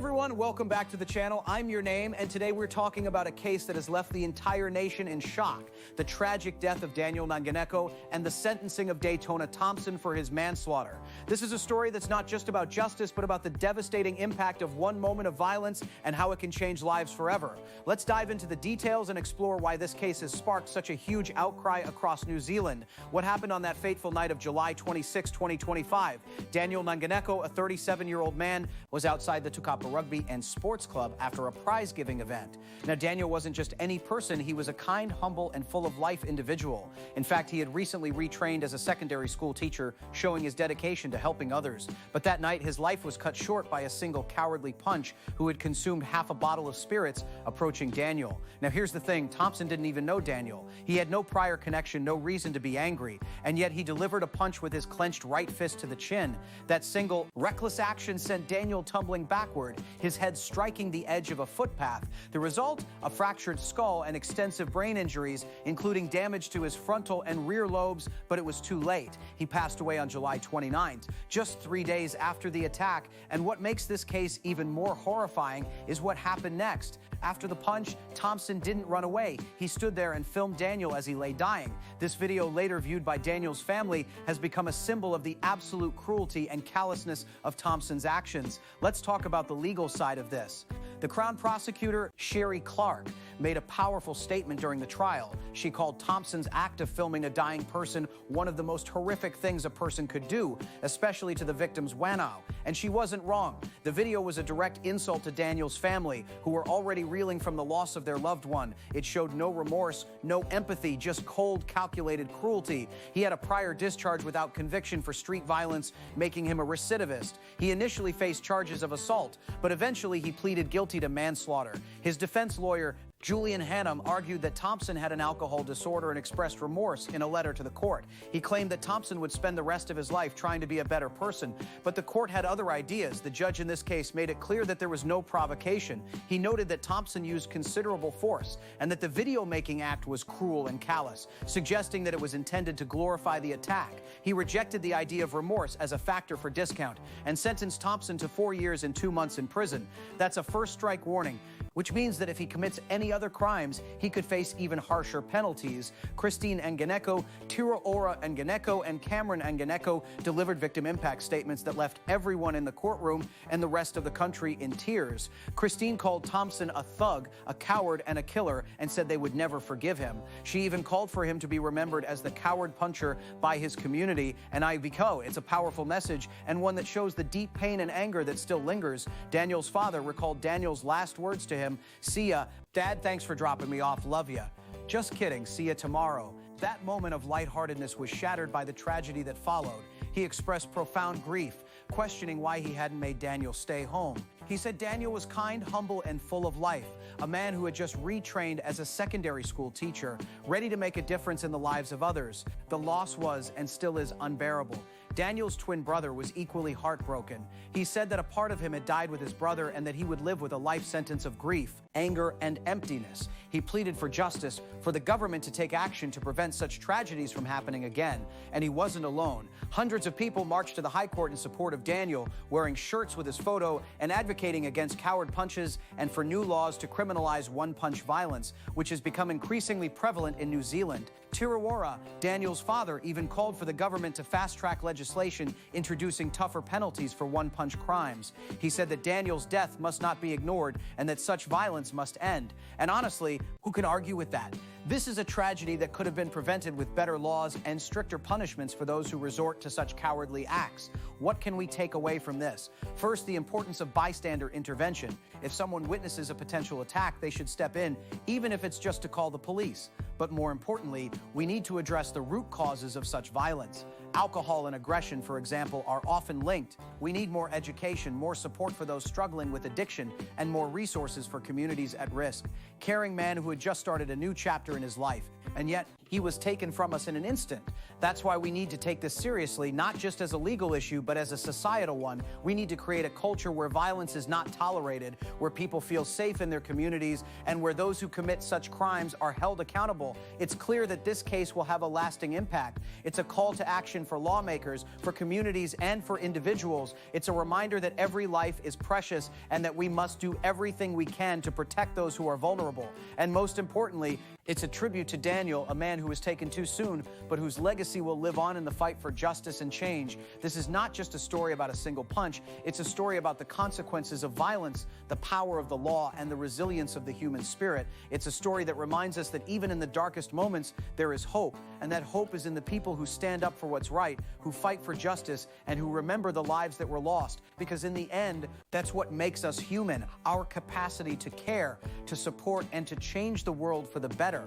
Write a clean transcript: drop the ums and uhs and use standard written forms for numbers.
everyone, welcome back to the channel. I'm Your Name, and today we're talking about a case that has left the entire nation in shock. The tragic death of Daniel Nanganeko and the sentencing of Daytona Thompson for his manslaughter. This is a story that's not just about justice, but about the devastating impact of one moment of violence and how it can change lives forever. Let's dive into the details and explore why this case has sparked such a huge outcry across New Zealand. What happened on that fateful night of July 26, 2025? Daniel Nanganeko, a 37-year-old man, was outside the Tukapa Rugby and Sports Club after a prize-giving event. Now, Daniel wasn't just any person. He was a kind, humble, and full-of-life individual. In fact, he had recently retrained as a secondary school teacher, showing his dedication to helping others. But that night, his life was cut short by a single cowardly punch who had consumed half a bottle of spirits approaching Daniel. Now, here's the thing. Thompson didn't even know Daniel. He had no prior connection, no reason to be angry, and yet he delivered a punch with his clenched right fist to the chin. That single, reckless action sent Daniel tumbling backward, his head striking the edge of a footpath. The result? A fractured skull and extensive brain injuries, including damage to his frontal and rear lobes, but it was too late. He passed away on July 29th, just 3 days after the attack, and what makes this case even more horrifying is what happened next. After the punch, Thompson didn't run away. He stood there and filmed Daniel as he lay dying. This video, later viewed by Daniel's family, has become a symbol of the absolute cruelty and callousness of Thompson's actions. Let's talk about the legal side of this. The Crown Prosecutor, Sherry Clark, made a powerful statement during the trial. She called Thompson's act of filming a dying person one of the most horrific things a person could do, especially to the victim's whānau. And she wasn't wrong. The video was a direct insult to Daniel's family, who were already reeling from the loss of their loved one. It showed no remorse, no empathy, just cold, calculated cruelty. He had a prior discharge without conviction for street violence, making him a recidivist. He initially faced charges of assault, but eventually he pleaded guilty to manslaughter. His defense lawyer, Julian Hannum, argued that Thompson had an alcohol disorder and expressed remorse in a letter to the court. He claimed that Thompson would spend the rest of his life trying to be a better person, but the court had other ideas. The judge in this case made it clear that there was no provocation. He noted that Thompson used considerable force and that the video-making act was cruel and callous, suggesting that it was intended to glorify the attack. He rejected the idea of remorse as a factor for discount and sentenced Thompson to 4 years and 2 months in prison. That's a first-strike warning, which means that if he commits any other crimes, he could face even harsher penalties. Christine Nanganeko, Tiraora Nanganeko, and Cameron Nanganeko delivered victim impact statements that left everyone in the courtroom and the rest of the country in tears. Christine called Thompson a thug, a coward, and a killer, and said they would never forgive him. She even called for him to be remembered as the coward puncher by his community, and it's a powerful message, and one that shows the deep pain and anger that still lingers. Daniel's father recalled Daniel's last words to him: "See ya. Dad, thanks for dropping me off. Love ya. Just kidding. See ya tomorrow." That moment of lightheartedness was shattered by the tragedy that followed. He expressed profound grief, questioning why he hadn't made Daniel stay home. He said Daniel was kind, humble, and full of life, a man who had just retrained as a secondary school teacher, ready to make a difference in the lives of others. The loss was, and still is, unbearable. Daniel's twin brother was equally heartbroken. He said that a part of him had died with his brother and that he would live with a life sentence of grief, anger, and emptiness. He pleaded for justice, for the government to take action to prevent such tragedies from happening again. And he wasn't alone. Hundreds of people marched to the High Court in support of Daniel, wearing shirts with his photo and advocating against coward punches and for new laws to criminalize one-punch violence, which has become increasingly prevalent in New Zealand. Tiraora, Daniel's father, even called for the government to fast-track legislation introducing tougher penalties for one-punch crimes. He said that Daniel's death must not be ignored and that such violence must end. And honestly, who can argue with that? This is a tragedy that could have been prevented with better laws and stricter punishments for those who resort to such cowardly acts. What can we take away from this? First, the importance of bystander intervention. If someone witnesses a potential attack, they should step in, even if it's just to call the police. But more importantly, we need to address the root causes of such violence. Alcohol and aggression, for example, are often linked. We need more education, more support for those struggling with addiction, and more resources for communities at risk. Caring man who had just started a new chapter in his life, and yet he was taken from us in an instant. That's why we need to take this seriously, not just as a legal issue, but as a societal one. We need to create a culture where violence is not tolerated, where people feel safe in their communities, and where those who commit such crimes are held accountable. It's clear that this case will have a lasting impact. It's a call to action for lawmakers, for communities, and for individuals. It's a reminder that every life is precious and that we must do everything we can to protect those who are vulnerable. And most importantly, it's a tribute to Daniel, a man who was taken too soon, but whose legacy will live on in the fight for justice and change. This is not just a story about a single punch. It's a story about the consequences of violence, the power of the law, and the resilience of the human spirit. It's a story that reminds us that even in the darkest moments, there is hope, and that hope is in the people who stand up for what's right, who fight for justice, and who remember the lives that were lost. Because in the end, that's what makes us human, our capacity to care, to support, and to change the world for the better.